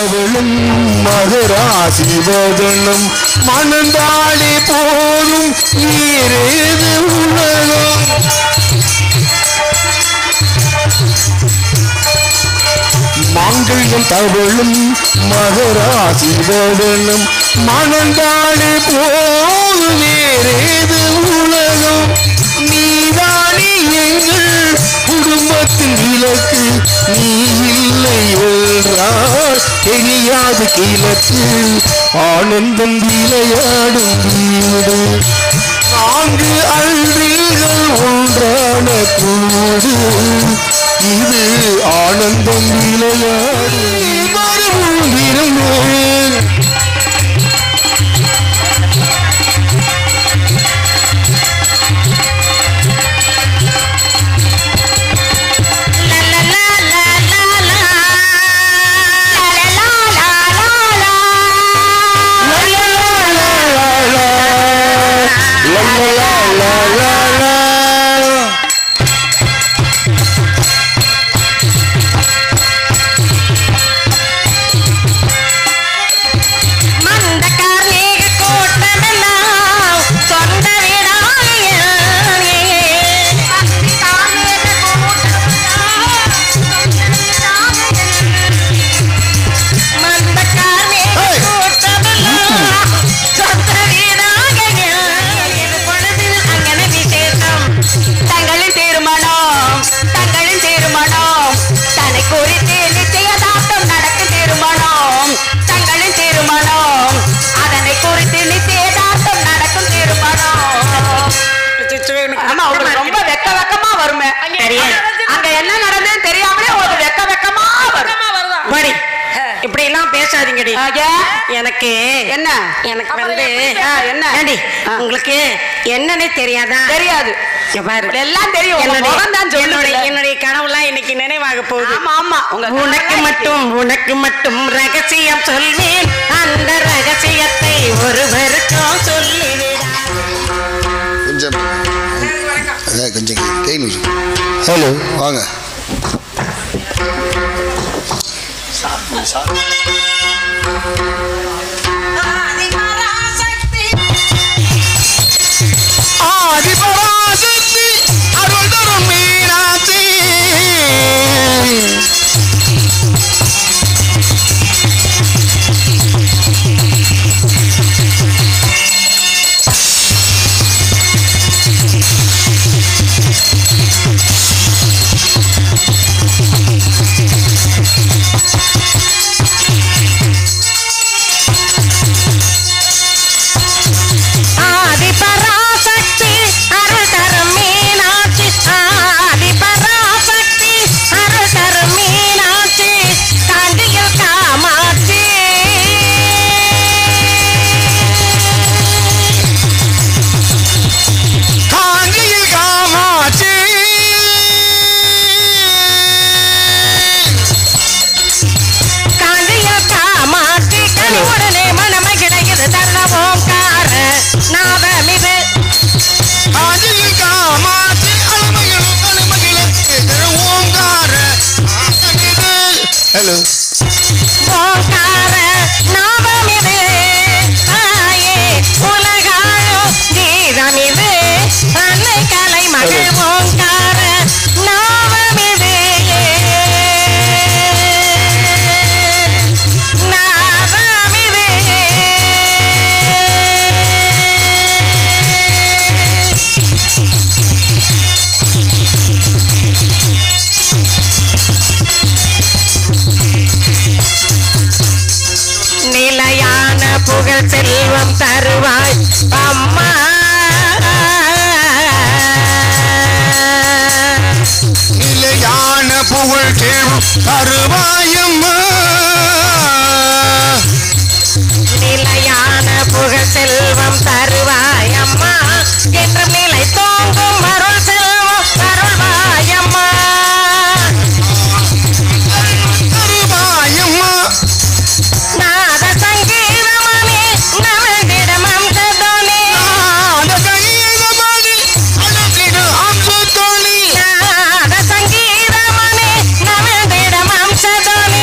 தவளும் மகராசி வதனம் மணந்தாளே போதும் நீரேது உலகம். மாங்கல்யம் தவளும் மகராசி வதனம் மணந்தாளே போதும் வேறேது உலகம். நீதானே எங்கள் குடும்பத்தின் விளக்கு, நீ இல்லை என்றால் தெரியாது கிழக்கு. ஆனந்தம் விளையாடும் வீடு, 4 அன்றிகள் ஒன்றான கூடு. இது ஆனந்தம் விளையாடும் விரும்புகிறேன். அங்க என்ன நடந்ததுன்னு தெரியாமலே ஒரு வெக்க வெக்கமா வரும். இப்படி எல்லாம் பேசாதீங்கடி. எனக்கு என்ன, எனக்கு வந்து என்ன உங்களுக்கு என்னன்னே தெரியாதா? தெரியாது, எல்லாம் தெரியும். என்னுடைய கனவுலாம் இன்னைக்கு நினைவாக போகுது. ஆமா, உனக்கு மட்டும் ரகசியம் சொல்வேன், அந்த ரகசியத்தை ஒருவருக்கும் சொல்லிவிட. கொஞ்சம் ஹலோ வாங்க. ஆதிபராசக்தி அருள் தரும் மீனாட்சி, செல்வம் தருவாய் அம்மா, நிலையான புகழ் செல்வம் தருவாயம்மா, நிலையான புகழ் செல்வம் தருவாயம்மா, என்று நிலை தோங்கும் அருள் செல்வம் தருவாயம்மா, தருவாயம்மா. நாத சங்கீதமணி நவதிடம் அம்சதோனி, நாத சங்கீதமணி அழகிடும் அம்சதோனி, நாத சங்கீதமணி நவதிடம் அம்சதோனி,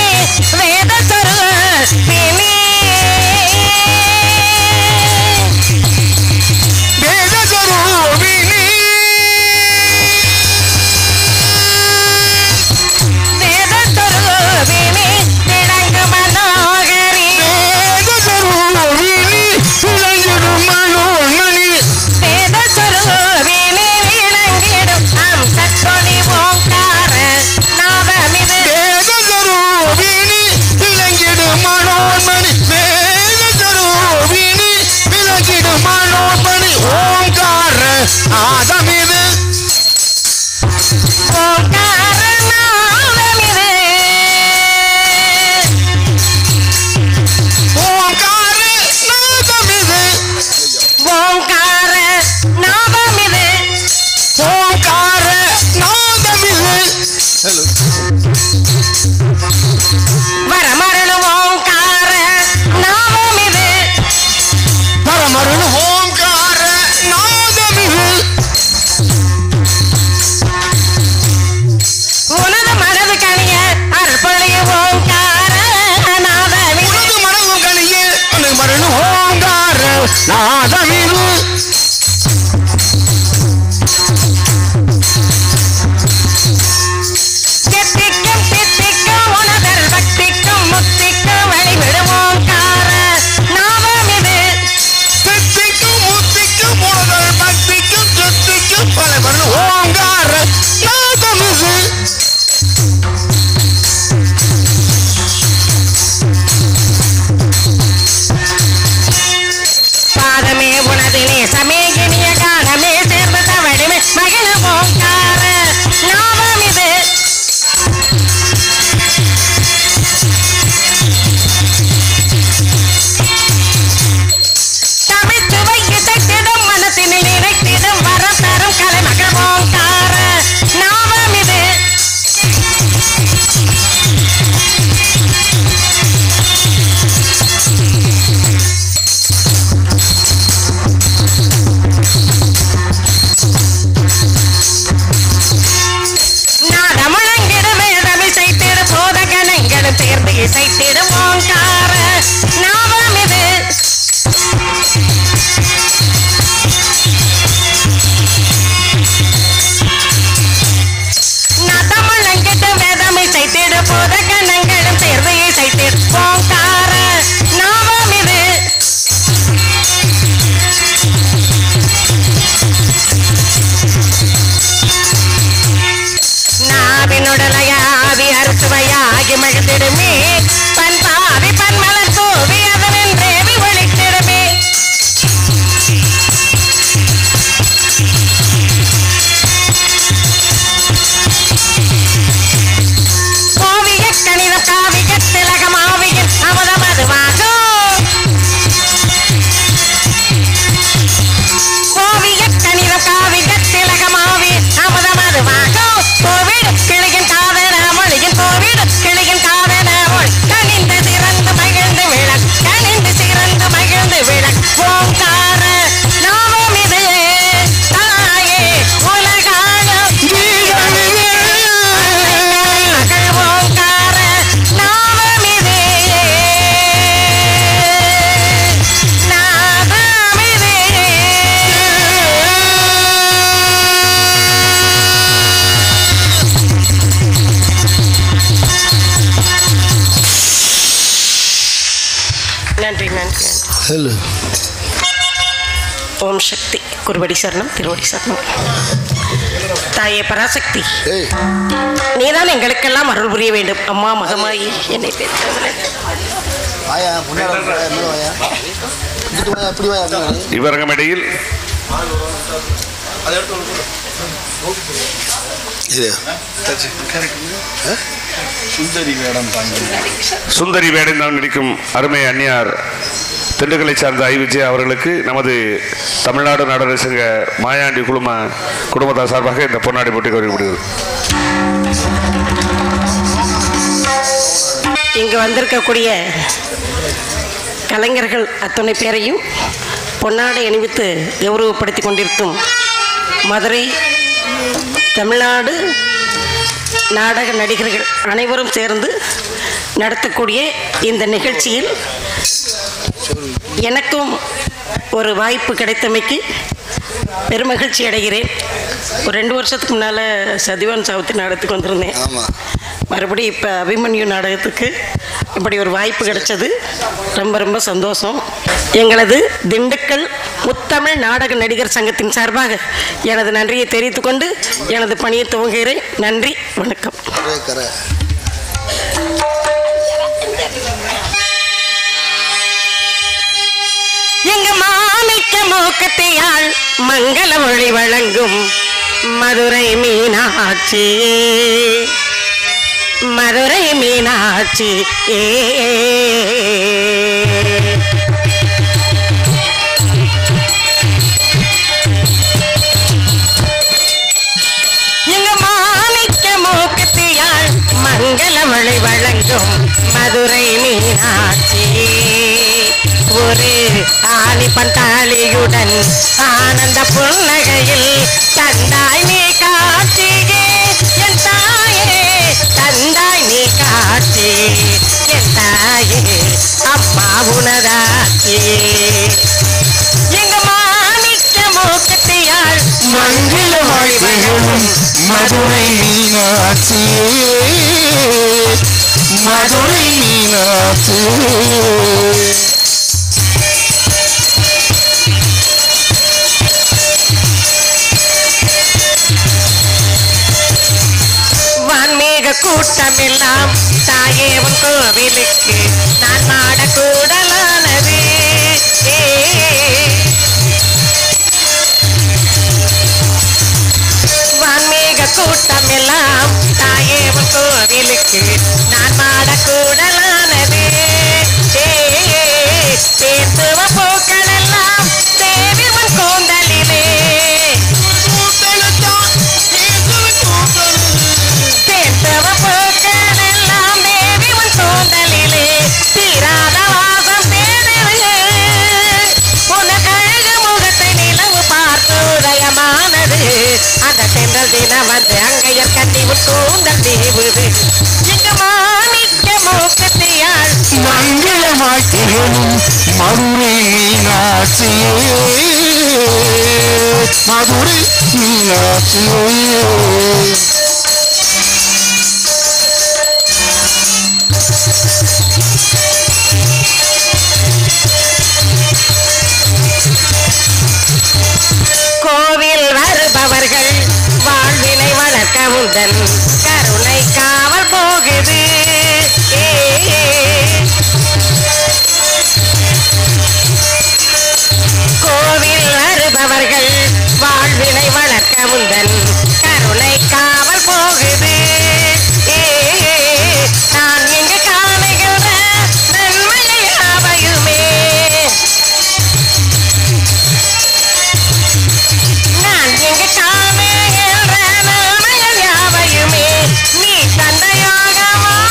இசைத்திடும் ஓங்கார நாமம் இது. நதமுழங்கிட்டு வேதம் இசைத்திடு போத கணங்களும் சேர்ந்து இசைத்திடு ஓங்கார நாமம் இது. நாவினுடலையாவி அறுசுவையாகி மகிழ்ந்திடுமே பண்பாவி பன்மலர் தூவி அதனின் ரேவி ஒழித்திடுமே. ஓவிய கணிதம் காவிய திலகமாவியின் அமுதம் அதுவாகும். ஓவிய கணிதம் காவிய திலகமாவி அமுதம் அதுவாகும். கோவிடு கிளியின் காதன மொழியின் கோவிடு கிளியின் காதன மொழி கணிந்து சிறந்து மகிழ்ந்து விளக் கணிந்து சிறந்து மகிழ்ந்து விளக் ஓங்கார நாமம் இது. தாயே உலகாலும் ஓங்கார நாமம் இது. நாமம் இது. நன்றி நன்றி. ஹலோ ஓம் சக்தி குருவடி சரணம் திருவடி சரணம். தாயே பராசக்தி, ஏய் நீதான் எங்களுக்கெல்லாம் அருள் புரிய வேண்டும். அம்மா மகமாயி என்னை பெற்றவளே. வாயா முன்னாடி மேலே வாயா இங்கிட்டு வாயா அப்படி வாயா அப்படி வாயா. இவரங்கம் இடையில் இது சுந்தரி வேடம் தான் நடிக்கும் அருமை அந்நியார் திண்டுக்கலை சார்ந்த ஐவிஜய் அவர்களுக்கு நமது தமிழ்நாடு நாடக சங்க மாயாண்டி குடும்பத்தார் சார்பாக இந்த பொன்னாடி போட்டி கோரிக்கப்படுகிறது. இங்கு வந்திருக்கக்கூடிய கலைஞர்கள் அத்தனை பேரையும் பொன்னாடை அணிவித்து கௌரவப்படுத்தி கொண்டிருக்கும் மதுரை தமிழ்நாடு நாடக நடிகர்கள் அனைவரும் சேர்ந்து நடத்தக்கூடிய இந்த நிகழ்ச்சியில் எனக்கும் ஒரு வாய்ப்பு கிடைத்தமைக்கு பெருமகிழ்ச்சி அடைகிறேன். ஒரு 2 வருஷத்துக்கு முன்னால் சதிவான் சாவித்திரி நாடகத்துக்கு வந்திருந்தேன். ஆமாம், மறுபடியும் இப்போ அபிமன்யு நாடகத்துக்கு இப்படி ஒரு வாய்ப்பு கிடைச்சது ரொம்ப ரொம்ப சந்தோஷம். எங்களது திண்டுக்கல் முத்தமிழ் நாடக நடிகர் சங்கத்தின் சார்பாக எனது நன்றியை தெரிவித்துக்கொண்டு எனது பணியை துவங்குகிறேன். நன்றி, வணக்கம். எங்க மாணிக்க மூக்கத்தையாள் மங்கள மொழி வழங்கும் மதுரை மீனாட்சி, மதுரை மீனாட்சி எங்க மாணிக்க மூக்கத்தையாள் மங்கள மொழி வழங்கும் மதுரை மீனாட்சி. ஒரு ஆணி பண்டாளியுடன் ஆனந்த புன்னகையில் தந்தாய் நீ காட்சியே என் தாயே, தந்தாய் நீ காட்சி என் தாயே, அம்மா உனதாட்சியே. எங்க மாணிக்க மூக்கத்தையாள் மங்கள மொழி வழங்கும் மதுரை மீனாட்சி, மதுரை மீனாட்சி. வான்மீக கூட்டமெல்லாம் தாயே உன் கோவிலுக்கு நான் மாடக்கூடலானது. வான்மீக கூட்டமெல்லாம் தாயே உன் கோவிலுக்கு நான் மாடக்கூடலானது. தேர்த்துவ பூக்கள் எல்லாம் தேவி உன் கூந்தலிலே, தேர்த்தவ பூக்கள் எல்லாம் தேவி உன் கூந்தலிலே, தீராத வாசம் தேடுது உனக்கழகு முகத்தை நிலவு பார்த்து உதயமானது. அந்த தென்றல் தினம் வந்து அங்கையர் கட்டி உன் கூந்தல் தீவுது. இங்கு மாணிக்க மூக்கத்தை முகத்தியாள் மங்களமாய் திகழும் மதுரை மீனாட்சியே மதுரை மீனாட்சியே கோவில் வருபவர்கள் வாழ்வினை வளர்க்க உந்தன் கருணை காவல் போகுது கோவில் வருபவர்கள் வாழ்வினை வளர்க்க உந்தன் கருணை காவல் போகுது நான் எங்க காணுகின்ற நன்மையை யாவையுமே நான் எங்க காணுகின்ற நன்மைகள் யாவையுமே நீ தந்தையாகவானே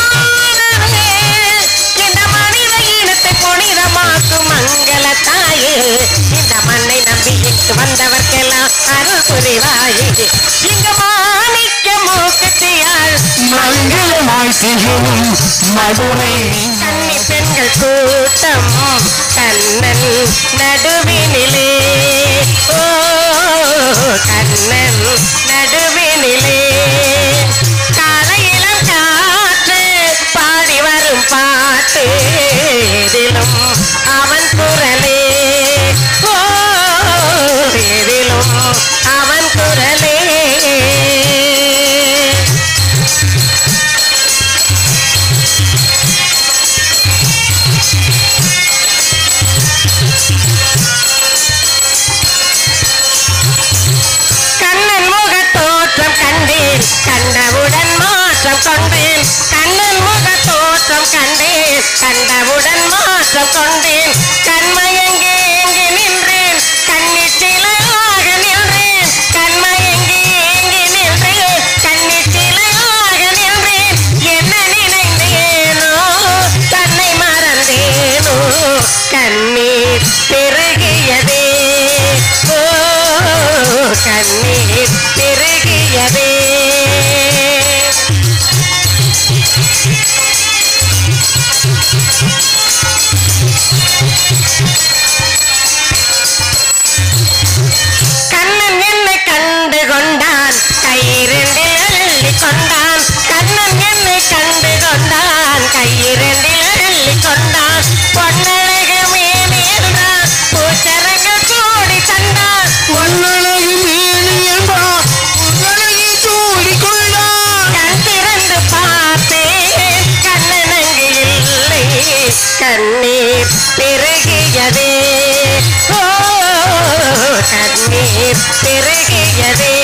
இந்த மனித இனத்தை புனிதமாக்கும் மங்கள தாயே இந்த மண்ணை நம்பி இங்கு வந்தவர்க்கெல்லாம் அருள் புரிவாயே இங்க மாணிக்க மூக்கத்தியாள் மங்களமாய் திகழும் மதுரை கன்னி பெண்கள் கூட்டம் கண்ணன் நடுவினிலே ஓ கண்ணன் நடுவினிலே காலையிலும் காற்று பாடி வரும் பாட்டு எதிலும் அவன் குரலே ஓ எதிலும் அவன் குரலே கண்ணன் முகத் தோற்றம் கண்டேன் கண்டவுடன் மாற்றம் கொண்டேன் கண்ணன் முகத் தோற்றம் கண்டேன் கண்டவுடன் மாற்றம் கொண்டேன் கண்மயங்கி ஏங்கி நின்றேன் கண்ணிச்சிலையாக நின்றேன் கண்மயங்கி ஏங்கி நின்றேன் கண்ணிச்சிலையாக நின்றேன் என்ன நினைந்தேனோ தன்னை மறந்தேனோ கண்ணீர் பெருகியதே ஓ கண்ணீர் பெருகியதே கண்ணன் என்னை கண்டு கொண்டான் கையிரண்டில் அள்ளி கொண்டான் கண்ணன் என்னை கண்டு கொண்டான் கையிரண்டில் அள்ளி கொண்டான் பொன்னழகு மேனி என்றான் பூச்சரங்கள் கூடி தந்தான் பொன்னழகு மேனி என்பார் பொன்னழகி சூடிக்கொண்டான் கண் திறந்து பார்த்தேன் கண்ணன் அங்கு இல்லை கண்ணீர் பெருகியதே ஓ கண்ணீர் பெருகியதே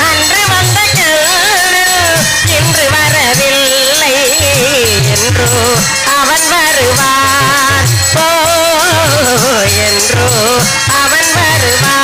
அன்று வந்த கண்ணன் இன்று வரவில்லை என்றோ அவன் வருவான் ஓ என்றோ அவன் வருவான்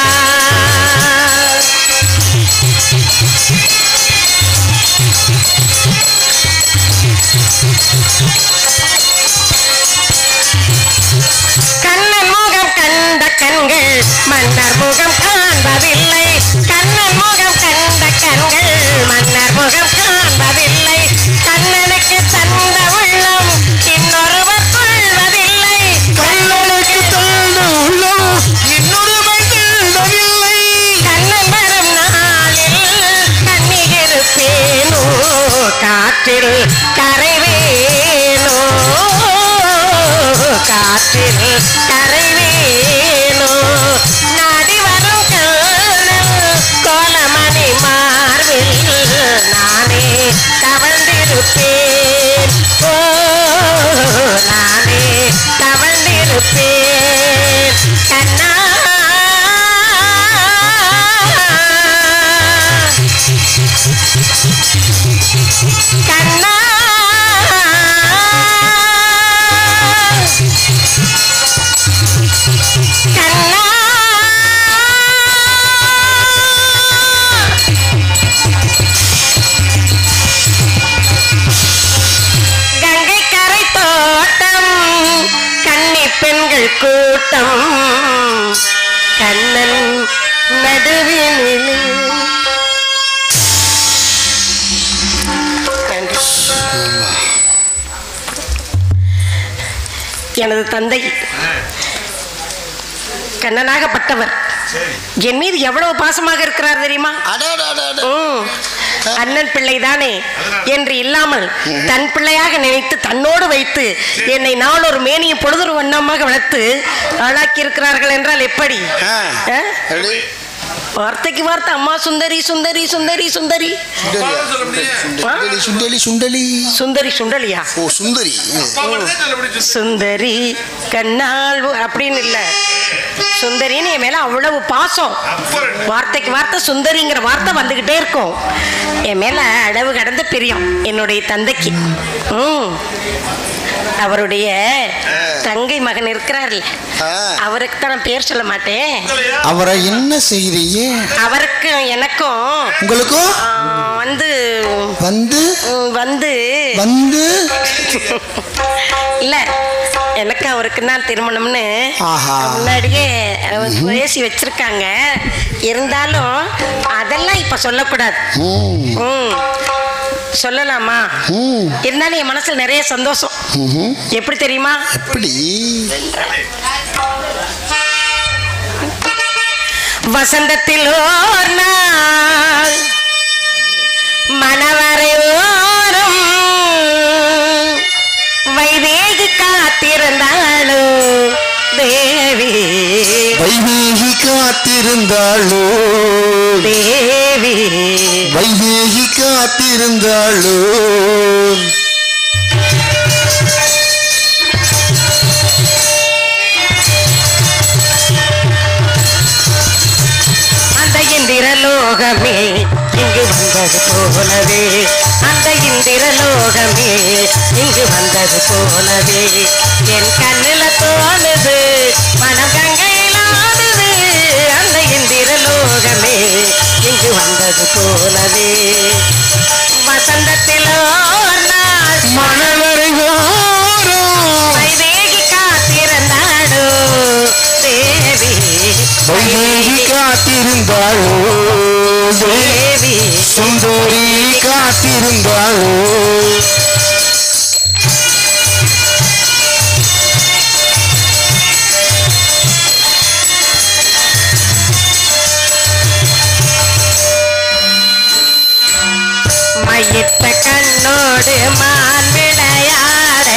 கண்ணன் முகம் கண்ட கண்கள் மன்னர் முகம் காண்பதில்லை கண்ணன் முகம் கண்ட கண்கள் மன்னர் முகம் காண்பதில்லை கண்ணனுக்கு தந்த உள்ளம் இன்னொருவர் கொள்வதில்லை கண்ணனுக்கு தந்த உள்ளம் இன்னொருவன் தேடவில்லை கண்ணன் வரும் நாளில் கண்ணியிருப்பேனோ காற்றில் கரைவேனோ காற்றில் கரைவேனோ நாடி வரும் கண்ணன் கோலமணி மார்பில் நானே தவழ்ந்திருப்பேன் ஓ நானே தவழ்ந்திருப்பேன் கண்ணா கண்ணா கண்ணா கங்கை கரை தோட்டம் கன்னி பெண்கள் கூட்டம் கண்ணன் நடுவினிலே நன்றி எனது தந்தை கண்ணனாகப்பட்டவர் என் மீது எவ்வளவு பாசமாக இருக்கிறார் தெரியுமா? அண்ணன் பிள்ளை தானே என்று இல்லாமல் தன் பிள்ளையாக நினைத்து தன்னோடு வைத்து என்னை நாளொரு மேனியும் பொழுதொரு வண்ணமாக வளர்த்து ஆளாக்கி இருக்கிறார்கள் என்றால் எப்படி? வார்த்தைக்கு வார்த்தை அம்மா சுந்தரி சுந்தரி சுந்தரி சுந்தரி சுண்டலி சுண்டலி சுந்தரி சுண்டலியா? ஓ சுந்தரி சுந்தரி கண்ணால் அப்படின்னு இல்ல, சுந்தரின்னு என் மேல அவ்வளவு பாசம். வார்த்தைக்கு வார்த்தை சுந்தரிங்கிற வார்த்தை வந்துகிட்டே இருக்கும். என் மேல அளவு கடந்த பிரியம் என்னுடைய தந்தைக்கு. அவருடைய தங்கை மகன் இருக்கிறார்ல, அவருக்கு தான் நான் பேர் சொல்ல மாட்டேன். அவரை என்ன செய்றீங்க? அவருக்கு எனக்கும் உங்களுக்கும் வந்து வந்து வந்து வந்து இல்ல, எனக்கு அவருக்கு தான் திருமணம்னு முன்னாடியே பேசி வச்சிருக்காங்க. இருந்தாலும் அதெல்லாம் இப்ப சொல்லக்கூடாது. சொல்லலாமா? இருந்தாலும் என் மனசுல நிறைய சந்தோஷம். எப்படி தெரியுமா? எப்படி? வசந்தத்தில் ஓர் நாள் மணவரை ஓரும் வைதேகி காத்திருந்தாளோ தேவி, வைதேகி காத்திருந்தாளோ தேவி, வைதேகி காத்திருந்தாளோ. அந்த இந்திரலோகமே இங்கு வந்தது போலவே, அந்த இந்திரலோகமே இங்கு வந்தது போலவே, என் கண்ணுல தோணுது மனம் கங்கையில் ஆடுது. அந்த இந்திரலோகமே இங்கு வந்தது போலவே, வசந்தத்தில் ஓர் நாள் மணவரை ஓரும் வைதேகி காத்திருந்தாளோ தேவி, வைதேகி காத்திருந்தாளோ தேவி, சுந்தரி காத்திருந்தாளோ. மையிட்ட கண்ணோடு மான் விளையாட,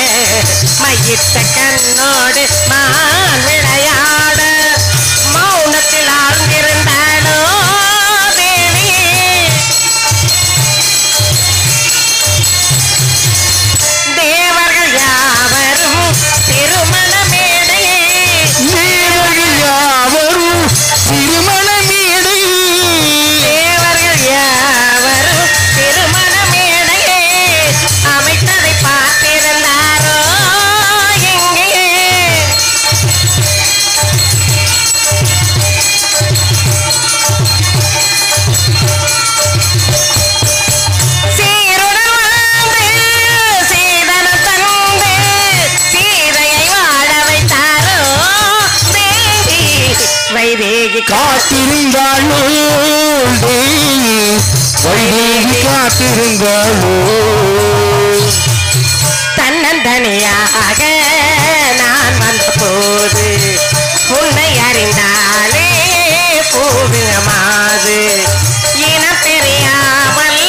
மையிட்ட கண்ணோடு மான் விளையாட, மௌனத்தில் ஆழ்ந்திருந்தாளோ தேவி, தேவர்கள் யாவரும் திருமண மேடையே, தேவர்கள் யாவரும் திருமண மேடை, தேவர்கள் யாவரும் திருமண மேடையே அமைத்ததை பார்த்திருந்தாரோ எங்கே? சீருடன் வாழ்ந்து சீதனம் தந்து சீதையை வாழ வைத்தாரோ தேவி, வைதேகி காத்திருந்தாளோ தேவி, வைதேகி காத்திருந்தாளோ. தன்னந்தனியாக நான் வந்த போது உன்னை அறிந்தாலே பூவியமாது, இனம் தெரியாமல்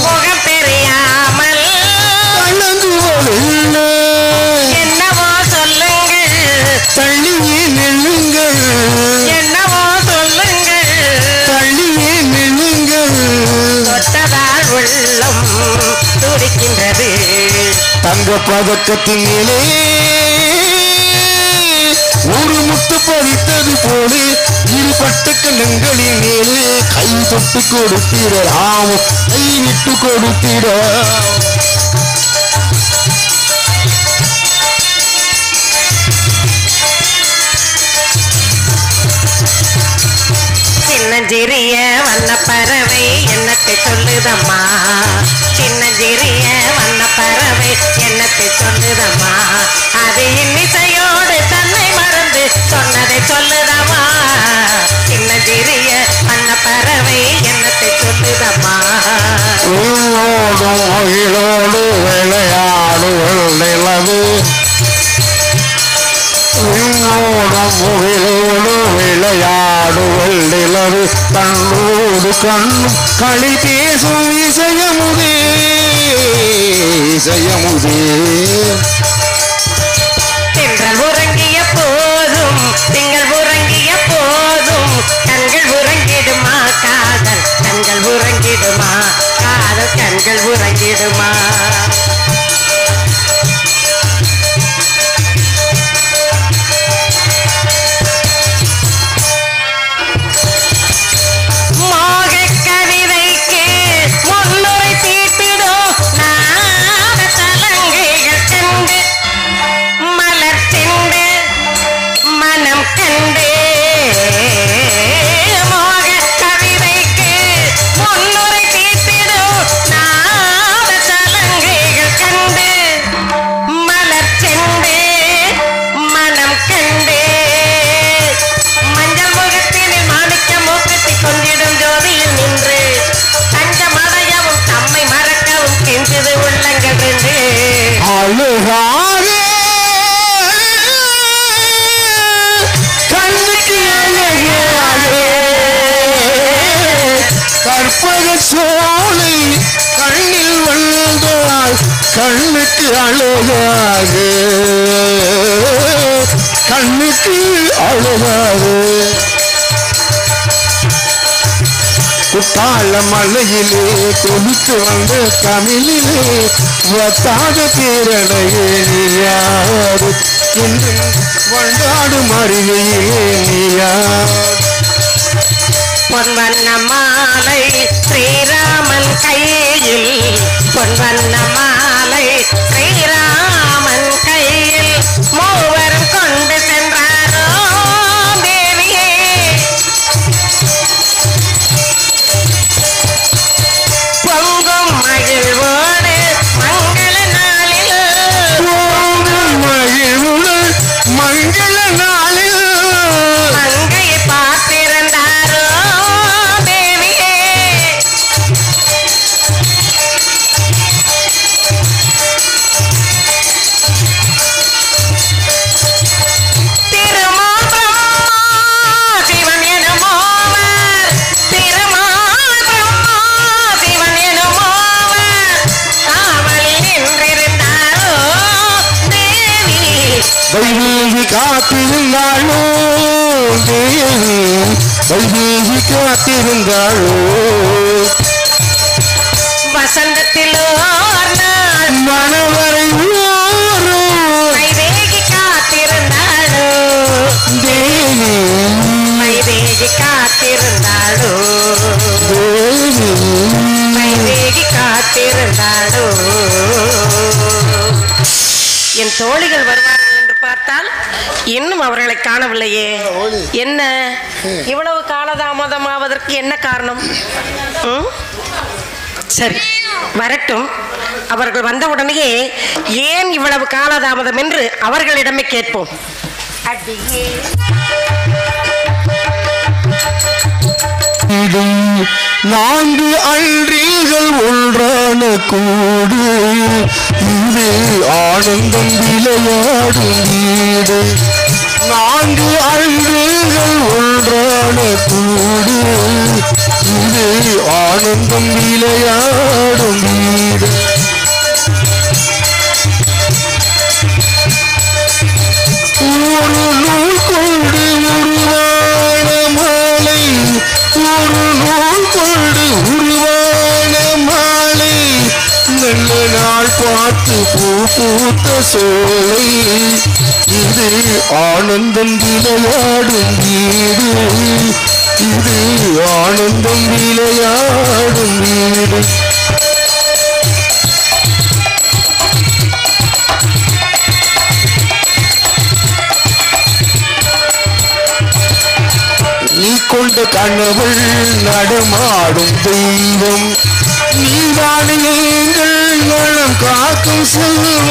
முகம் தெரியாமல் என்னவோ சொல்லுங்கள், தள்ளியே நில்லுங்கள், என்னவோ சொல்லுங்கள், தள்ளியே நில்லுங்கள். தொட்டதால் உள்ளம் துடிக்கின்றது. தங்க பதக்கத்தின் மேலே ஒரு முத்து பதித்தது போல இரு பட்ட கண்ணங்களின் மேலே கை தொட்டு கொடுத்திட, ஆமும் கை விட்டு கொடுத்திட. சின்னஞ்சிறிய வண்ணப்பறவை என்னத்தை சொல்லுதம்மா, சின்னஞ்சிறிய வண்ணப்பறவை என்னத்தை சொல்லுதம்மா, அது இன்னிசையோடு தன்னை மறந்து சொன்னதை சொல்லுதம்மா, சின்னஞ்சிறிய வண்ணப்பறவை என்னத்தை சொல்லுதம்மா. உன்னோடும் மகிழோடு விளையாடுவள் விளையாடுவள் நிலவு கண்ணோடு கண்ணும் களி பேசும் இசையமுதே இசையமுதே. திங்கள் உறங்கிய போதும் திங்கள் உறங்கிய போதும் கண்கள் உறங்கிடுமா காதல் கண்கள் உறங்கிடுமா காதல் கண்கள் உறங்கிடுமா. அழுகாதே கண்ணுக்கு அழகாதே கற்பக சோலை கண்ணில் வந்தால் கண்ணுக்கு அழகாதே கண்ணுக்கு அழகாதே. குத்தால மலையிலே கொதித்து வந்த தமிழிலே வத்தாத பேரணையே நீயாரு என்று வண்டாடும் அருகையிலே நீயார். பொன்வண்ண மாலை ஸ்ரீராமன் கையில் பொன்வண்ண மாலை ஸ்ரீராமன் கையில் மூவரும் கொண்டு சென்றாரோ தேவியே. பொங்கும் மகிழ்வோடு மங்கள நாளில் பொங்கும் மகிழ்வோடு மங்கள நாளில் மங்கையை பார்த்திருந்தாரோ தேவியே. திருமால் பிரம்மா சிவன் எனுமோவர் திருமால் பிரம்மா சிவன் எனுமோவர் காவலில் நின்றிருந்தாரோ தேவி. வைதேகி காத்திருந்தாளோ தேவி வைதேகி காத்திருந்தாளோ. வசந்தத்தில் ஓர் நாள் மனவரை ஓரும் வைதேகி காத்திருந்தாளோ தேவி வைதேகி காத்திருந்தாளோ தேவி வைதேகி காத்திருந்தாளோ. என் தோழிகள் வருவார்கள் என்று பார்த்தால் இன்னும் அவர்களை காணவில்லையே. என்ன இவ்வளவு காலதாமதமாவதற்கு என்ன காரணம்? சரி வரட்டும். அவர்கள் வந்தவுடனேயே ஏன் இவ்வளவு காலதாமதம் என்று அவர்களிடமே கேட்போம். அடியே நான்கு அன்றிகள் ஒன்றான கூடு இது ஆனந்தம் விளையாடும் வீடு. நான்கு அன்றிகள் ஒன்றான கூடு இது ஆனந்தம் விளையாடும் வீடு. ஒரு நூல் கொண்டு உருவான மாலை ஒரு நூல் கொண்டு உருவான மாலை நல்ல நாள் பார்த்து பூ பூத்த சோலை இது ஆனந்தம் விளையாடும் வீடு இது ஆனந்தம் விளையாடும் வீடு. நீ கொண்ட கனவுள் நடமாடும் தெய்வம் நீதானே எங்கள் நலம் காக்கும் செல்வம்.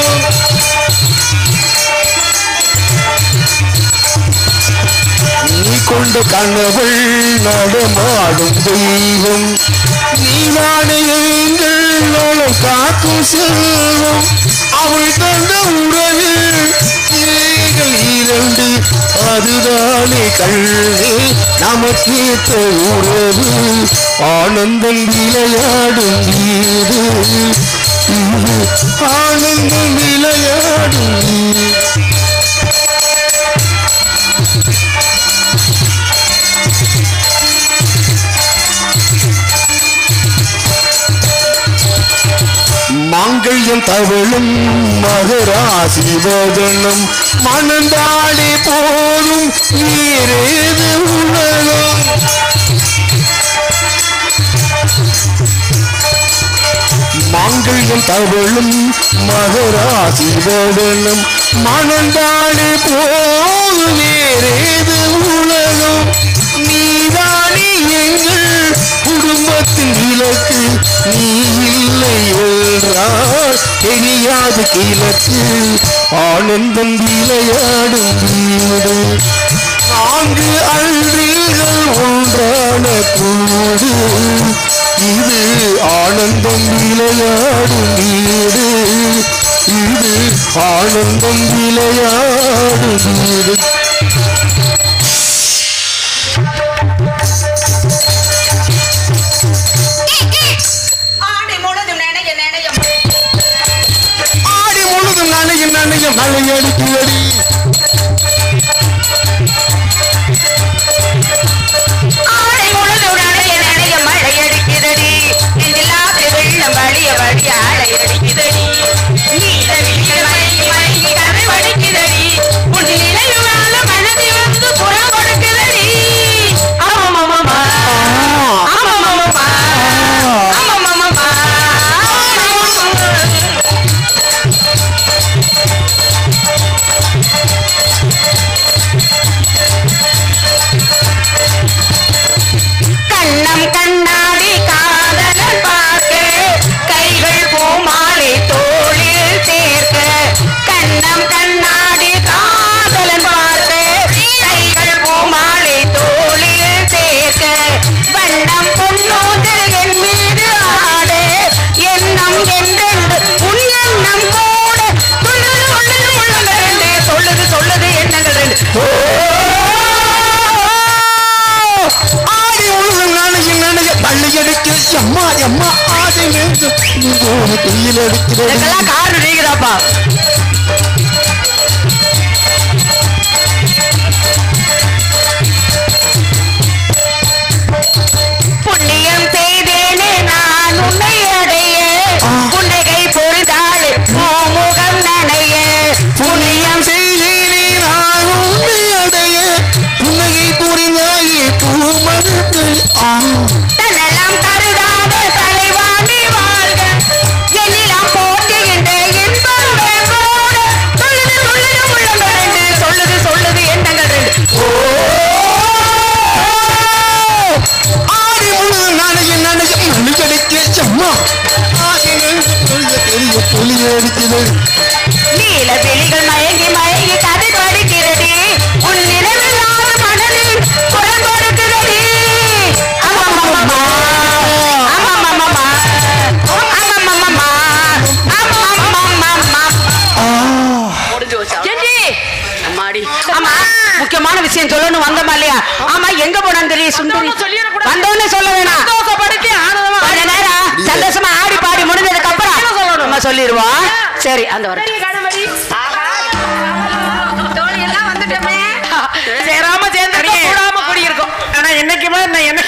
நீ கொண்ட கனவுள் நடமாடும் தெய்வம் நீதானே எங்கள் நலம் காக்கும் செல்வம். அவள் தந்த உறவில் இலைகள் இரண்டு அதுதானே கண்ணே நமக்கேற்ற உறவு ஆனந்தம் விளையாடும் வீடு இது ஆனந்தம் விளையாடும் வீடு மாங்கல்யம் தவழும் மகராசி வதனம் மணந்தாளே போலும் நீரேது உலகம் மாங்கல்யம் தவழும் மகராசி வதனம் மணந்தாளே போலும் வேறேது உலகம் நீதானே எங்கள் குடும்பத்தின் விளக்கு நீ இல்லை என்றால் தெரியாது கிழக்கு ஆனந்தம் விளையாடும் வீடு நான்கு அன்றிகள் ஒன்றான கூடு இது ஆனந்தம் விளையாடும் வீடு இது ஆனந்தம் விளையாடும் வீடு நனையும் மலையடிக்குதடி ஆடை முழுதும் நனைய நனைய மழையடிக்குதடி நெஞ்சிலாத்து வெள்ளம் வழிய வழிய அலையடிக்குதடி நீல விழிய மயங்கி மயங்கி கரை வடிக்குதடி உன் நிலையுனால மனதி வந்து புறம் கொடுக்குதடி ஆமாமாமா ஆமாமாமா ஆமாமாமா கண்ணம் கண்ணாடி காதலன் பார்க்க கைகள் பூமாலை தோளில் சேர்க்க கண்ணம் கண்ணாடி காதலன் பார்க்க கைகள் பூமாலை தோளில் சேர்க்க வண்ணம் பொன்னோதல் என் மீது ஆட எண்ணம் என்றென்று உன் எண்ணம் கூட சொல்லுது சொல்லுது உள்ளங்கள் ரெண்டு சொல்லுது சொல்லுது எண்ணங்கள் ரெண்டு அம்மா அம்மா ஆசை கையில் எடுக்கிறது காரணம் நீங்கதாப்பா புண்ணியம் செய்தேனே நான் உன்னை அடைய புன்னகை பொறிந்தாள் முகம் நனைய புண்ணியம் செய்தேனே நான் உன்னை அடைய புன்னகை புரிந்தாயே பூமகள் தன்னெல்லாம் கருதாத தலைவாண்டி வாழ்க என்னிலாம் போட்டுகின்ற இன்பம் கூட சொல்லுது சொல்லுது உள்ளங்கள் ரெண்டு சொல்லுது சொல்லுது எண்ணங்கள் ரெண்டு ஆடி முழு நாளையும் நாளையும் மணி கிடைக்க அம்மா ஆசை பெரிய புலி அடிக்கிறது நீல விழிகள் மயங்கி மயங்கி கதை படிக்கிறது உன் நினைவில்லாத மனதில் குரல் கொடுக்கிறது அம்மம்மம்மா அம்மம்மம்மா அம்மம்மம்மா அம்மம்மம்மா முடிஞ்சு வச்சா ஏண்டி அம்மாடி ஆமா முக்கியமான விஷயம் சொல்லணும் வந்தோமா இல்லையா ஆமா எங்க போனான்னு தெரியும் சுந்தரி வந்தோன்னு சொல்ல வேணாம் கொஞ்ச நேரம் சந்தோஷமா ஆடி பாடி முடிஞ்சதுக்கு அப்புறம் நம்ம சொல்லிடுவோம் சரி அந்த வர சேராம சேர்ந்து கூடாம குடி இருக்கும் ஆனா என்னைக்குமே என்ன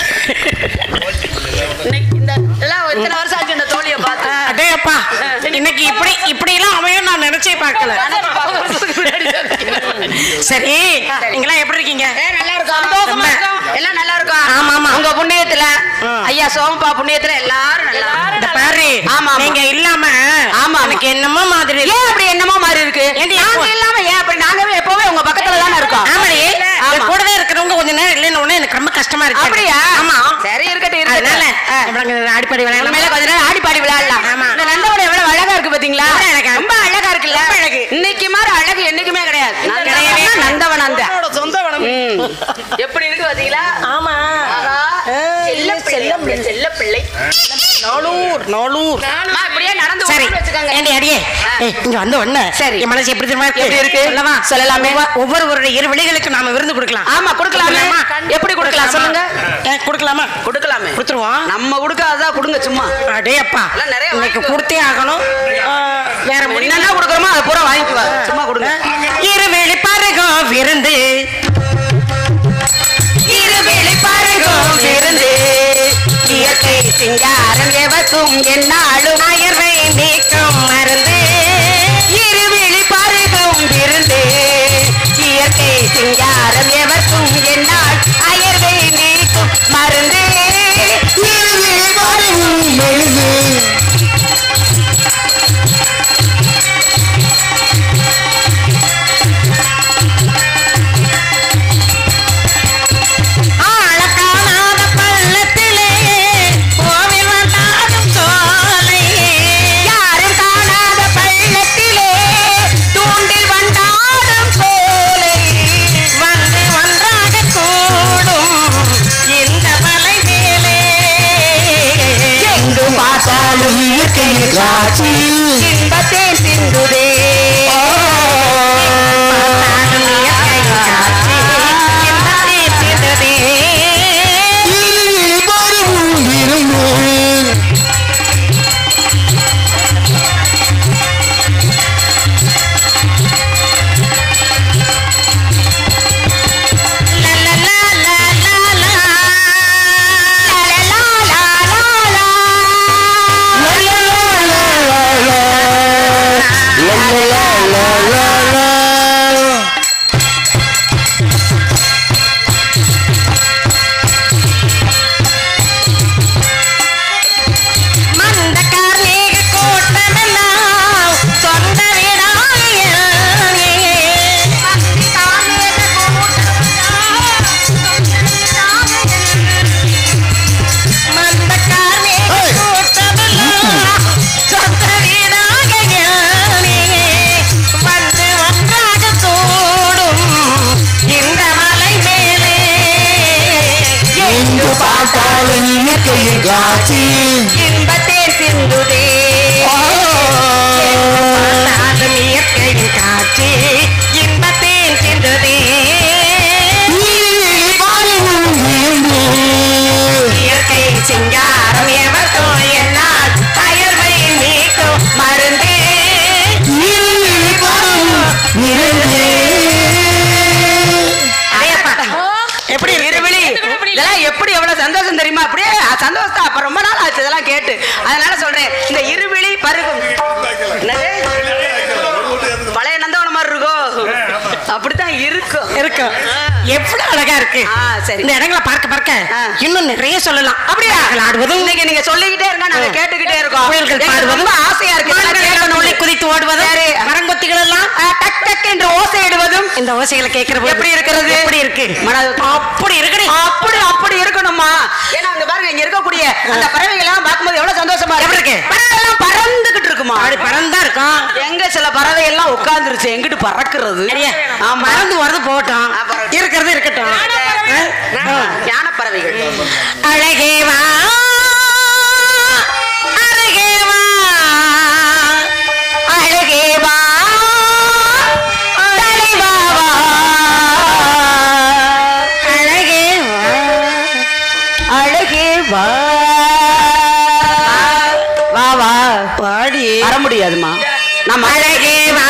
இத்தனை வருஷம் ஆச்சு இந்த தோழியை பார்த்து அதே அப்பா இன்னைக்கு இப்படி எல்லாம் அமையும் நான் நினைச்சே பார்க்கல சரி நீங்களா எப்படி இருக்கீங்க நல்லா இருக்கும் எல்லாம் நல்லா இருக்கும் ஆமா ஆமா உங்க புண்ணியத்துல ஐயா சோமப்பா புண்ணியத்துல எல்லாரும் நல்லா பாரு ஆமா நீங்க இல்லாம ஆமா எனக்கு என்னமோ மாதிரி ஏன் அப்படி என்னமோ மாதிரி இருக்கு நாங்க இல்லாம ஏன் அப்படி நாங்க எப்பவுமே உங்க பக்கத்துல தானே இருக்கோம் ஆமாடி கூடவே இருக்கிறவங்க கொஞ்ச நேரம் இல்லைன்னு எனக்கு ரொம்ப கஷ்டமா இருக்கு அப்படியா ஆமா சரி இருக்கட்டும் ஆடிப்பாடி விளையாடலாம் கொஞ்ச நேரம் ஆடிப்பாடி விளையாடலாம் ஆமா இந்த நந்தவனம் எவ்வளவு அழகா இருக்கு பாத்தீங்களா ரொம்ப அழகா இருக்குல்ல இன்னைக்கு மாதிரி அழகு என்னைக்குமே கிடையாது நந்தவனம் அந்த சொந்த வனம் எப்படி இருக்கு பாத்தீங்களா ஆமா செல்ல செல்ல பிள்ளை நாளூர் இப்படியே நடந்து சரி வச்சுக்கோங்க. ஏண்டி அடியே இங்க வந்த உடனே சரி. என் மனசு எப்படி தெரியுமா எப்படி இருக்கு? சொல்லவா? சொல்லலாமே. ஒவ்வொருவருடைய இரு விழிகளுக்கு நாம விருந்து கொடுக்கலாம். ஆமா கொடுக்கலாமே. எப்படி கொடுக்கலாம் சொல்லுங்க. கொடுக்கலாமா? கொடுக்கலாமே. கொடுத்துருவோம். நம்ம கொடுக்காதா கொடுங்க சும்மா. அடே அப்பா எல்லாம் நிறைய இன்னைக்கு வாங்கிக்கோ. கொடுத்தே ஆகணும். வேற என்னென்ன கொடுக்குறோமோ அதை பூரா வாங்கிக்குவா. சும்மா கொடுங்க. இருவேளை பருகும் விருந்து இருவேளை பருகும் விருந்து இயற்கை சிங்காரம் எவக்கும் என்னாலும் அயர்வை நீக்கும் மருந்து இருவேளை பருகும் விருந்து இயற்கை சிங்காரம் எவக்கும் என்னால் அயர்வை நீக்கும் மருந்து ஆழக்கானாத பள்ளத்திலே கோவில் வந்தாடும் சோலை யாரும் காணாத பள்ளத்திலே தூண்டில் வந்தாடும் சோலை வந்து ஒன்றாக கூடும் இந்த மலை மேலே எங்கு பார்த்தாலும் இயற்கையில் காட்சி இன்பத்தே சிந்துதே பார்த்தாலும் இயற்கையின் காட்சி இன்பத்தே சிந்துதே. லா, லா, லா, லா, லா, லா. மந்தக்கார் மேக கூட்டமெல்லாம் சொந்த வீடாகியானே. மந்தக்கார் மேக கூட்டமெல்லாம் சொந்த வீடாகியானே. வந்து ஒன்றாக கூடும் இந்த மலை மேலே எங்கு பார்த்தாலும் இயற்கையின் காட்சி இன்பத்தே சிந்துதே பார்த்தாலும் இயற்கையின் காட்சி இன்பத்தேன் சிந்துதே. இயற்கை சிங்காரம் எவர்க்கும் என்னால் அயர்வை நீக்கும் மருந்து எப்படி இருவிழி இதெல்லாம் எப்படி எவ்வளவு சந்தோஷம் தெரியுமா? அப்படியே சந்தோஷம். அப்ப ரொம்ப நாள் ஆச்சு இதெல்லாம் கேட்டு. அதனால சொல்றேன் இந்த இருவிழி பருகும் என்னது? பழைய நந்தவனம் மாதிரி இருக்கும். அப்படித்தான் இருக்கும். இருக்கும். எவ்வளவு அழகா இருக்கு. சரி. இந்த இடங்களை பார்க்க இன்னும் நிறைய சொல்லலாம். அப்படியா? ஆடுவதும் இன்னைக்கு நீங்க சொல்லிக்கிட்டே இருங்க, நாங்க கேட்டுக்கிட்டே இருக்கோம். கோயில்கள் எங்களுக்கு பாடுவதும் ரொம்ப ஆசையா இருக்கு. உள்ளே குதித்து ஓடுவதும் சரி. மரங்கொத்திகள் எல்லாம் டக் டக் என்று ஓசையிடுவதும் இந்த ஓசைகளை கேட்கிற எப்படி இருக்கிறது? எப்படி இருக்கு? அப்படி இருக்கு. அப்படி அப்படி இருக்கணுமா? ஏன்னா அங்க பாருங்க, இங்க இருக்கக்கூடிய அந்த பறவைகள் எல்லாம் பார்க்கும்போது எவ்வளவு சந்தோஷமா இருக்கு. பறவை எல்லாம் பறந்துகிட்டு இருக்குமா? அப்படி பறந்தா இருக்கும். எங்க சில பறவை எல்லாம் உட்கார்ந்துருச்சு, எங்கிட்டு பறக்குறது? மறந்து வரது போட்டோம், இருக்கிறது இருக்கட்டும். ஞான பறவைகள். அழகே வா அழகே வா அழகே வா தலைவா வா. அழகே வா அழகே வா வா வா. பாடி வர முடியாதுமா. நம்ம அழகே வா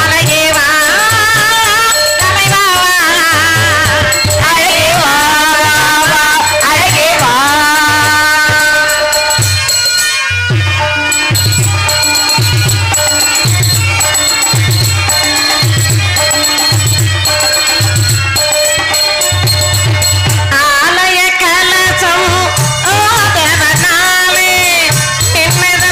அழகே வா தலைவா வா. அழகே வா வா அழகே வா. ஆலய கலசம் ஓதவனாலே நிம்மத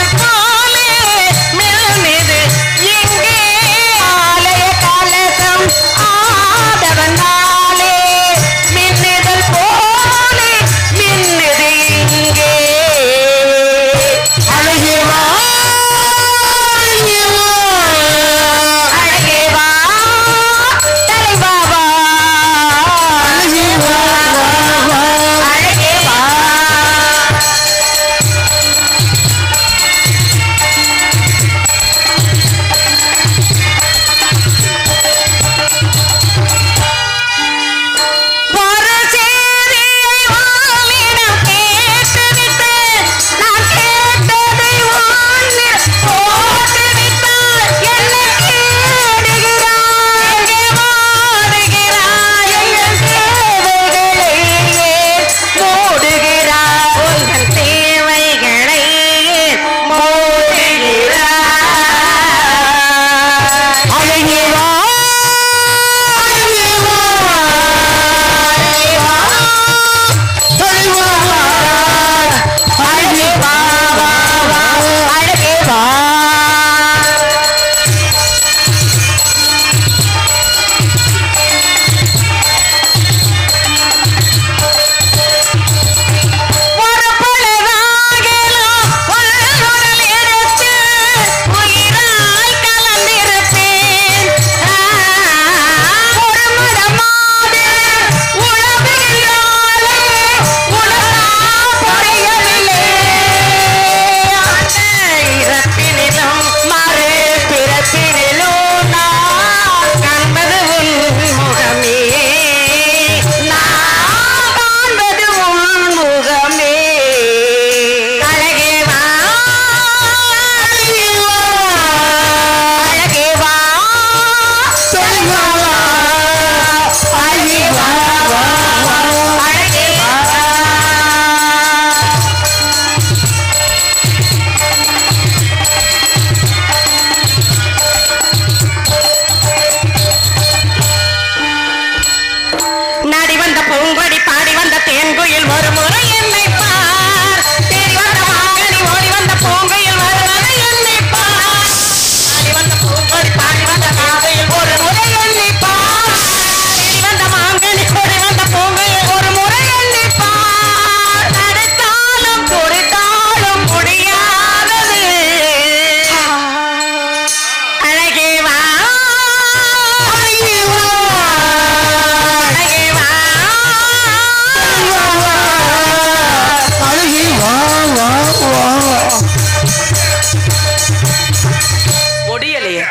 பூங்குயில் ஒரு முறை என்னை பார் தேடி வந்த மாங்கனி ஓடி வந்த பூங்குயில் வருவது என்னை பார் ஆடி வந்த பூங்கொடி பாடி வந்த மாங்குயில் ஒரு முறை என்னை பார் தேடி வந்த மாங்கனி ஓடி வந்த பூங்குயில் ஒரு முறை என்னை பார் தடுத்தாலும் துடித்தாலும் முடியாதது அழகே வா அழகே வா அழகே வா அழகி வா வா வா முடியலையே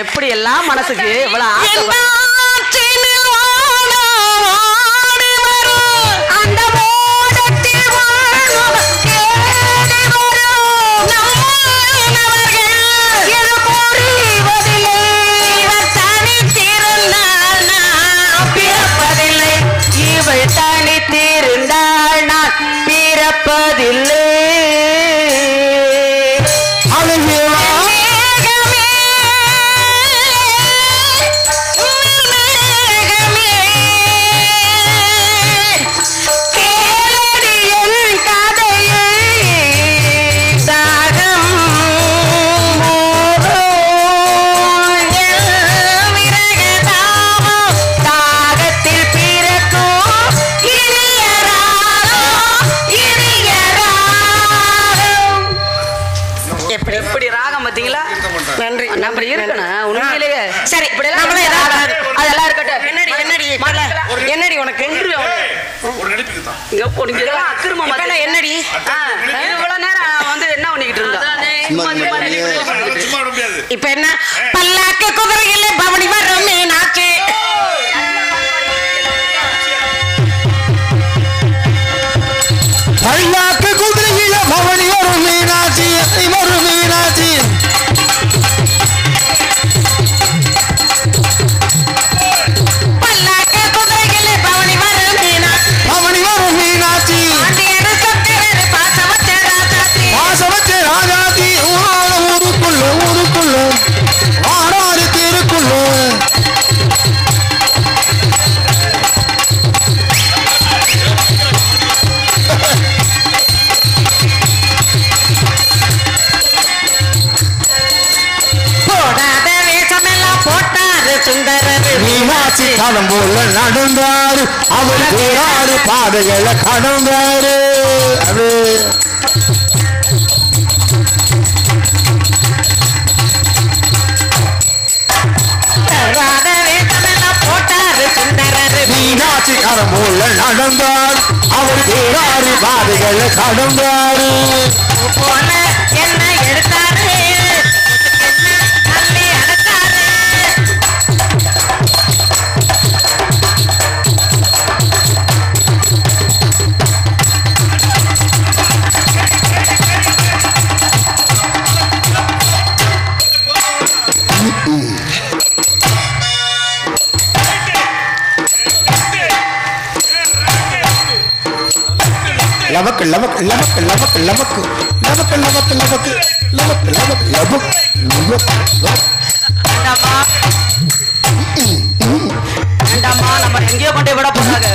எப்படி எல்லாம் மனசுக்கு இவ்வளவு ஆசை வரும்? என்னாற்றினில் வாடி வரும் அந்த மோடத்தில் வாழும் தேடி வரும் நம்மவர்கள் இது புரிவதில்லை இவர் தனித்திருந்தால் நான் பிறப்பதில்லை இவள் தனித்திருந்தாள் நான் பிறப்பதில்லை அழகி வா எப்படி ராகம் பாத்தீங்களா? நன்றி நம்ம இருக்கணும் உண்மையிலேயே. சரி இப்படி எல்லாம் நம்மளே அதெல்லாம் இருக்கட்டும். என்னடி உனக்கு இங்க போடுங்க. இதெல்லாம் அக்கிரமம் இப்ப மாதிரி. என்னடி இவ்வளவு நேரம் வந்து என்ன பண்ணிக்கிட்டு இருந்தா? இப்ப என்ன பல்லாக்கு குதிரையில பவனி வரும் மீனாட்சி பல்லாக்கு குதிரையில பவனி வரும் மீனாட்சி வரும் மீனாட்சி பல்லாக்கு குதிரையில பவனி வரும் மீனாட்சி பவனி வரும் மீனாட்சி ஆண்டியரு சத்திரரு பாசம் வச்ச ராஜாத்தி வாசவச்ச ராஜாதி ஊருக்குள்ள ஊருக்குள்ள ஆறாறு தெருக்குள்ள போடாத வேஷமெல்லாம் போட்டாரு சுந்தரரு மீனாட்சி காலம் போல நடந்தாரு அவர் பேராறு பாதைகளை கடந்தாரு அது போடாத வேஷமெல்லாம் போட்டாரு சுந்தரரு மீனாட்சி காலம் போல நடந்தார் அவர் பேராறு பாதைகளை கடந்தாரு போல என்ன எடுத்தாரு என்ன அள்ளி அடைத்தாரு லவக்கு லவக்கு லவக்கு லவக்கு லவக்கு லவக்கு லவக்கு லவக்கு லவக்கு லவக்கு லவக்கு வேண்டாமா? வேண்டாமா? நம்ம எங்கேயோ கொண்டு விட போறாங்க.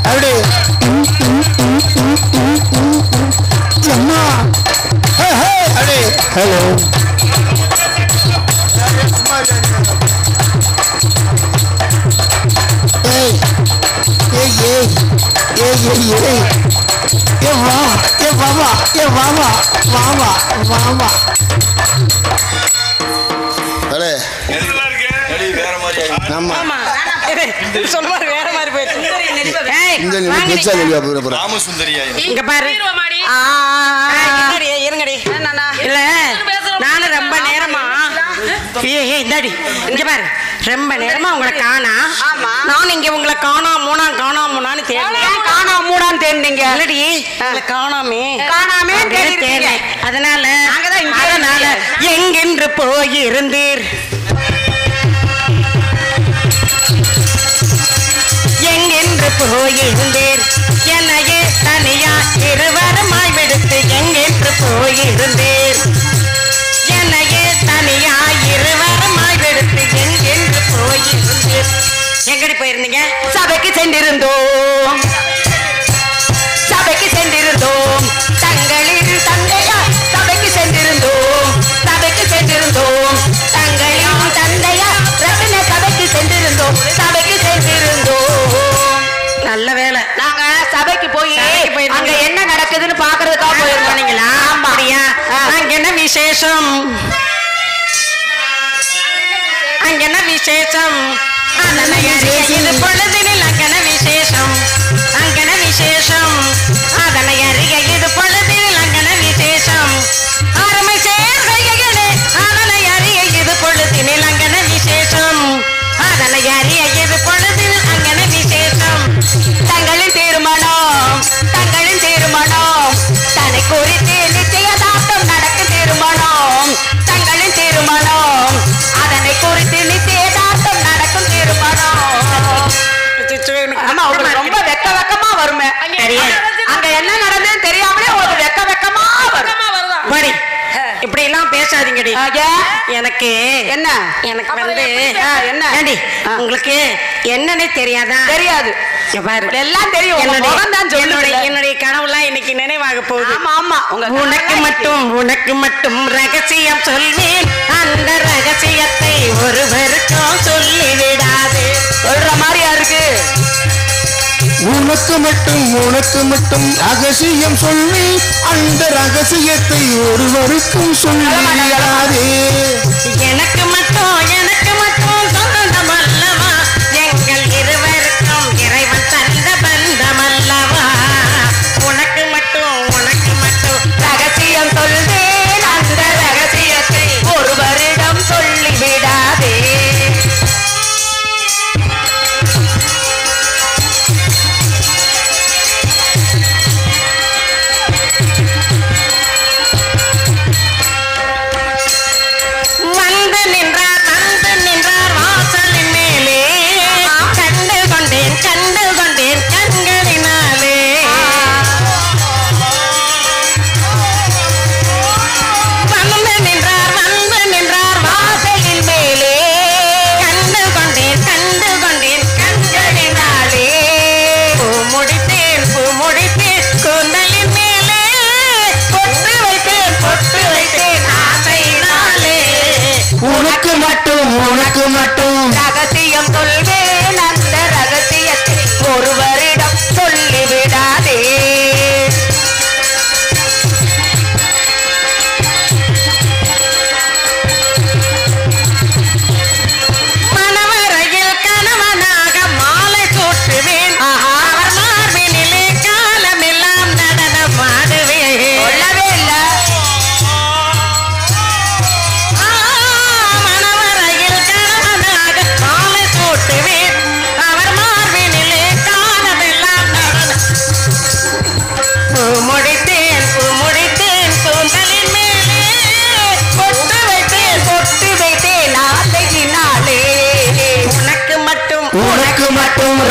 அப்படி அம்மா அப்படி ஹலோ ஏய் ஏய் ஏய் ஏய் ஏய் ஏய் ஏ வா ஏ வாமா ஏ வாமா வாமா வாமா அடே ஆமா ஆமா சொன்ன மாதிரி வேற மாதிரி போயிடுச்சு இந்த வாங்கடி. பெருசா சொல்லியா போற இங்க பாரு இருங்கடி இல்ல நானும் ரொம்ப நேரமா இந்தாடி இங்க பாரு ரொம்ப நேரமா உங்களை காணா ஆமா. நான் இங்க உங்களை காணாமோனான்னு தேடினேன் காணாம மூடான்னு தேடினீங்க. இல்லடி உங்களை காணாமே காணாமே அப்படின்னு தேடிருக்கீங்க. தேடினேன். அதனால நாங்கதான் இங்கே அதனால எங்கென்று போயிருந்தீர் எங்கென்று போயிருந்தீர் என்னையே தனியா இருவருமாய் விடுத்து எங்கென்று போயிருந்தீர் என்னையே தனியா இருவருமாய் விடுத்து எங்கென்று போயிருந்தீர் எங்கடி போயிருந்தீங்க? சபைக்கு சென்றிருந்தோம் தங்களின் தந்தையா சபைக்கு சென்றிருந்தோம் தங்களின் தந்தையா ரத்தின சபைக்கு சென்றிருந்தோம் நல்ல வேலை. நாங்க சபைக்கு போய் அங்க என்ன நடக்குதுன்னு பாக்குறதுக்காக போயிருந்தோம். ஆமா. அப்படியா? அங்க என்ன விசேஷம்? இது பொழுதினில் அங்கன விசேஷம் அதனை அறிய இது பொழுதினில் அங்கன விசேஷம் அருமை சேர்கைகளே அதனை அறிய இது பொழுதினில் அங்கன விசேஷம் தங்களின் தீர்மானம் தன்னை குறித்து நிச்சயதார்த்தம் நடக்கும் தீர்மானம் தங்களின் தீர்மானம் அதனை குறித்து நிச்சயதார்த்தம் நடக்கும் தீர்மானம். ஆமா, உங்களுக்கு ரொம்ப வெக்கமா வருமே. அங்க என்ன நடந்ததுன்னு தெரியாமலே ஒரு வெக்கமா வரும். இப்படி எல்லாம் பேசாதீங்கடி. எனக்கு வந்து என்ன உங்களுக்கு என்னன்னே தெரியாதா? தெரியாது. எல்லாம் தெரியும். என்னுடைய கனவுலாம் இன்னைக்கு நினைவாக போகுது. ஆமா, உனக்கு மட்டும் ரகசியம் சொல்வேன். அந்த ரகசியத்தை ஒருவருக்கும் சொல்லிவிடாது. சொல்ற மாதிரியா இருக்கு. உனக்கு மட்டும் ரகசியம் சொல்லி அந்த ரகசியத்தை ஒருவருக்கும் சொல்லிவிடாதே. எனக்கு மட்டும் சொந்தம் அல்லவா, எங்கள் இருவருக்கும் இறைவன் தந்த பந்தம் அல்லவா. உனக்கு மட்டும் ரகசியம் சொல்வேன். அந்த ரகசியத்தை ஒருவரிடம் சொல்லிவிடாதே. வந்து நின்றார் வாசலின் மேலே. கண்டு கொண்டேன் கண்களினாலே. வந்து நின்றார் வாசலின் மேலே. கண்டு கொண்டேன் கண்களினாலே. பூ முடித்தேன் கூந்தலின் மேலே. பொட்டு வைத்தேன் ஆசையினாலே. உனக்கு மட்டும் ரகசியம் சொல்வேன். அந்த ரகசியத்தை ஒருவரிடம் சொல்லிவிடாதே. மணவரையில் கணவனாக மாலை சூட்டுவேன். அவர் மார்பினிலே காலமெல்லாம் நடனம் ஆடுவேன். சொல்லவே இல்ல. மணவரையில் கணவனாக மாலை சூட்டுவேன். அவர் மார்பினிலே காலமெல்லாம் நடனம். பூ முடித்தேன் கூந்தலின் மேலே. பொட்டு வைத்தேன் ஆசையினாலே. உனக்கு மட்டும்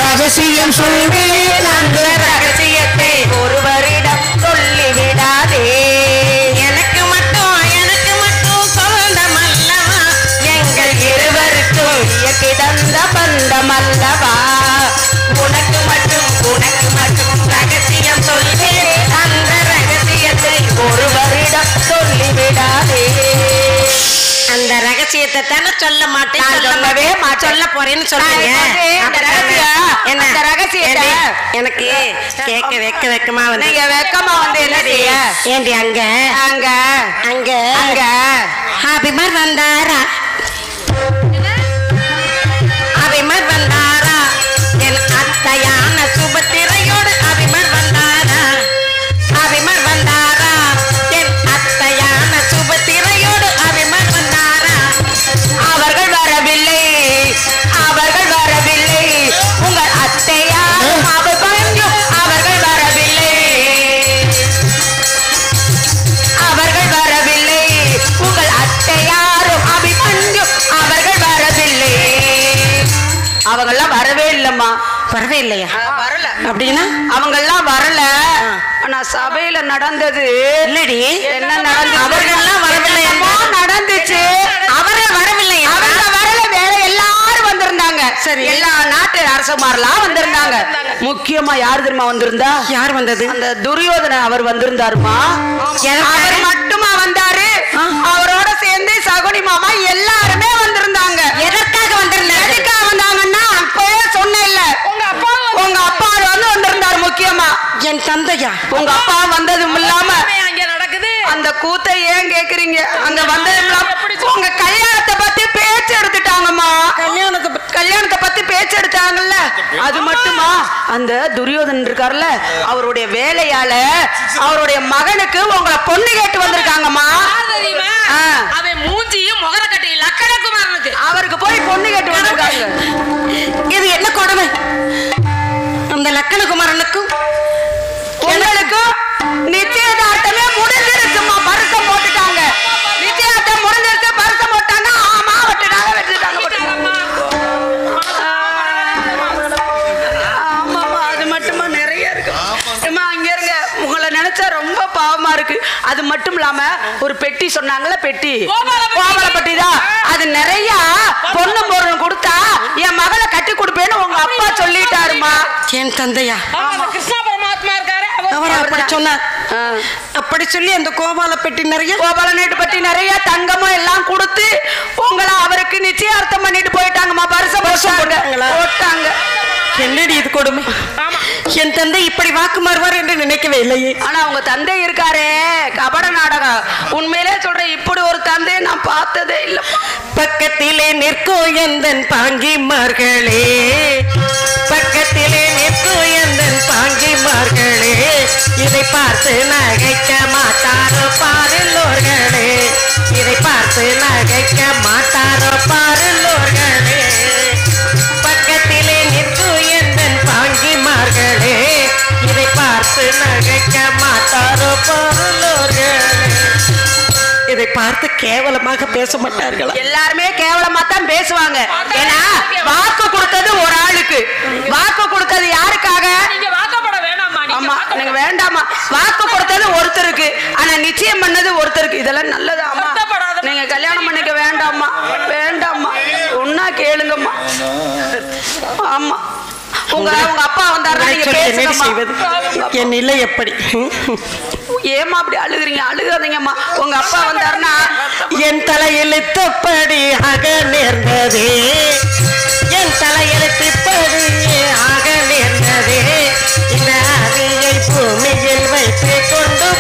ரகசியம் சொல்வேன். அந்த ரகசியத்தை ஒருவரிடம் சொல்லிவிடாதே. எனக்கு மட்டும் சொந்தம் அல்லவா, எங்கள் இருவருக்கும் இயற்கை தந்த பந்தம் அல்லவா. உனக்கு மட்டும் ரகசியம் சொல்வேன். அந்த ரகசியத்தை ஒருவரிடம் சொல்லிவிடாதே. அந்த ரகசியத்தை தானே சொல்ல மாட்டேன். நான் சொல்லவே மாட்டேன். சொல்ல போறேன்னு சொல்றீங்க. அந்த ரகசியம், என்ன? அந்த ரகசியத்தை எனக்கு கேட்க வெக்கமா வந்து. நீங்க வெக்கமா வந்து என்ன செய்ய? ஏண்டி அங்க அபிமார் வந்தாரா? என் அத்தையான சுபத்திரையோடு அபிமார் வந்தாரா? என் அத்தையான சுபத்திரையோடு அபிமார் வந்தாரா? அவர்கள் வரவில்லை. உங்கள் அத்தையாரும் அவர்களும் அவர்கள் வரவில்லை. உங்கள் அத்தையாரும் அபிமன்யும் அவர்கள் வரவில்லை. அவங்கெல்லாம் வரவே இல்லம்மா. வரவே இல்லையா? வரல. அப்படின்னா அவங்கெல்லாம் வரல. ஆனா சபையில நடந்தது இல்லடி. என்ன நடந்தது? அவர்கள்லாம் வரவில்லை. நடந்துச்சு. அவர்கள் வரவில்லை. அவங்க வரல. வேற எல்லாரும் வந்திருந்தாங்க. சரி. எல்லா நாட்டு அரசகுமாரெல்லாம் வந்திருந்தாங்க. முக்கியமா யார் தெரியுமா வந்திருந்தா? யார் வந்தது? அந்த துரியோதன அவர் வந்திருந்தாருமா. அவர் மட்டுமா வந்தாரு? அவரோட சேர்ந்து சகுனி மாமா எல்லாருமே வந்திருந்தாங்க. எதற்காக வந்திருந்தாங்க? எதுக்காக வந்தாங்கன்னா அப்பவே சொன்னேன்ல, உங்க அப்பா வந்து வந்திருந்தாரு. முக்கியமா என் தந்தையா? உங்க அப்பா வந்ததும் இல்லாம அந்த கூத்தை ஏன் கேக்குறீங்க? அங்க வந்ததும் இல்லாம உங்க கல்யாணத்தை பத்தி பேச்சு எடுத்துட்டாங்கம்மா. கல்யாணத்தை பத்தி பேச்சு எடுத்தாங்கல்ல, அது மட்டுமா அந்த துரியோதனன் இருக்காருல்ல, அவருடைய வேலையால அவருடைய மகனுக்கு உங்களை பொண்ணு கேட்டு வந்திருக்காங்கம்மா. அவன் மூஞ்சியும் முகர கட்டி லக்கணகுமாரனுக்கு அவருக்கு போய் பொண்ணு கேட்டு வந்திருக்காங்க. இது என்ன கொடுமை? அந்த லக்கணகுமாரனுக்கும் உங்களுக்கும் நிச்சயதார்த்தமே முடிஞ்சிருச்சுமா. பரிசம் போட்டுட்டாங்க. நிச்சயதார்த்தம் முடிஞ்சிருச்சு, பரிசம் போட்டாங்க. ஆமா விட்டுட்டாங்க, வெட்டுட்டாங்க. ஆமாமா, அது மட்டுமா நிறைய இருக்கு. இங்க இருங்க, உங்களை நினைச்சா ரொம்ப பாவமா இருக்கு. அது மட்டும் இல்லாம ஒரு பெட்டி சொன்னாங்கல்ல, பெட்டி கோபால பெட்டி தான். அது நிறைய பொண்ணு பொருள் கொடுத்தா என் மகளை கட்டி கொடுப்பேன்னு உங்க அப்பா சொல்லிட்டாருமா. என் தந்தையா? கிருஷ்ணா பரமாத்மா இருக்காரு, அவர் அப்படி சொன்னார். அப்படி சொல்லி அந்த கோபால பெட்டி நிறைய கோபால நெட்டு பட்டி நிறைய தங்கமும் எல்லாம் கொடுத்து உங்களை அவருக்கு நிச்சயார்த்தம் பண்ணிட்டு போயிட்டாங்கம்மா. பரிசம் போட்டாங்க. என்னடி இது கொடுமை? என் தந்தை இப்படி வாக்கு மாறுவார் என்று நினைக்கவே இல்லையே. ஆனா உங்க தந்தை இருக்காரே, கபட நாடகம். உண்மையிலே சொல்றேன், இப்படி ஒரு தந்தையை நான் பார்த்ததே இல்லை. பக்கத்திலே நிற்கோ எந்தன் பாங்கிமார்களே, பக்கத்திலே நிற்கோ எந்தன் பாங்கிமார்களே, இதை பார்த்து நகைக்க மாட்டாரோ பாருல்லோர்களே, இதை பார்த்து நகைக்க மாட்டாரோ பாருல்லோர்களே, பக்கத்திலே நிற்கோ எந்தன் பாங்கிமார்களே, இதை பார்த்து நகைக்க மாட்டாரோ பாருல்லோர்களே. இதை பார்த்து கேவலமாக பேச மாட்டார்களா? எல்லாருமே கேவலமா தான் பேசுவாங்க. ஏன்னா வாக்கு கொடுத்தது ஒரு ஆளுக்கு. வாக்கு கொடுத்தது யாருக்காக? நீங்க வாக்கப்பட வேணாமா? ஆமா, நீங்க வேண்டாமா. வாக்கு கொடுத்தது ஒருத்தருக்கு, ஆனா நிச்சயம் பண்ணது ஒருத்தருக்கு. இதெல்லாம் நல்லதாமா? நீங்க கல்யாணம் பண்ணிக்க வேண்டாமா? வேண்டாமா, ஒன்னா கேளுங்கம்மா. ஆமா, உங்க அப்பா வந்தாரு. என் நிலை எப்படி? ஏமா அப்படி அழுகுறீங்க? அழுகாதீங்கம்மா. உங்க அப்பா வந்தாருன்னா என் தலையெழுத்தப்படி ஆக நேர்ந்ததே, என் தலையெழுத்தப்படி ஆக நேர்ந்ததே, இந்த ஆவியை பூமியில் வைத்து கொண்டு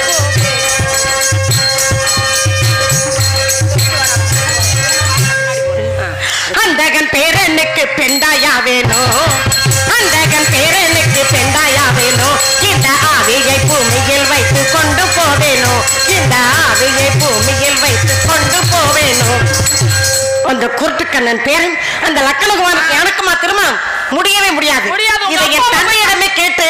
அந்தகன் பேரனுக்கு பெண்டாயா வேணும், அந்தகன் பேரனுக்கு பெண்டாயா வேணும், இந்த ஆவியை பூமியில் வைத்து கொண்டு போவேனோ, இந்த ஆவியை பூமியில் வைத்து கொண்டு போவேனோ. அந்த குருட்டுக்கண்ணன் பேரன் அந்த லக்கணகுமாரனுக்கு எனக்குமா திருமணம் முடியவே முடியாது. இதை என் தந்தையிடமே கேட்டு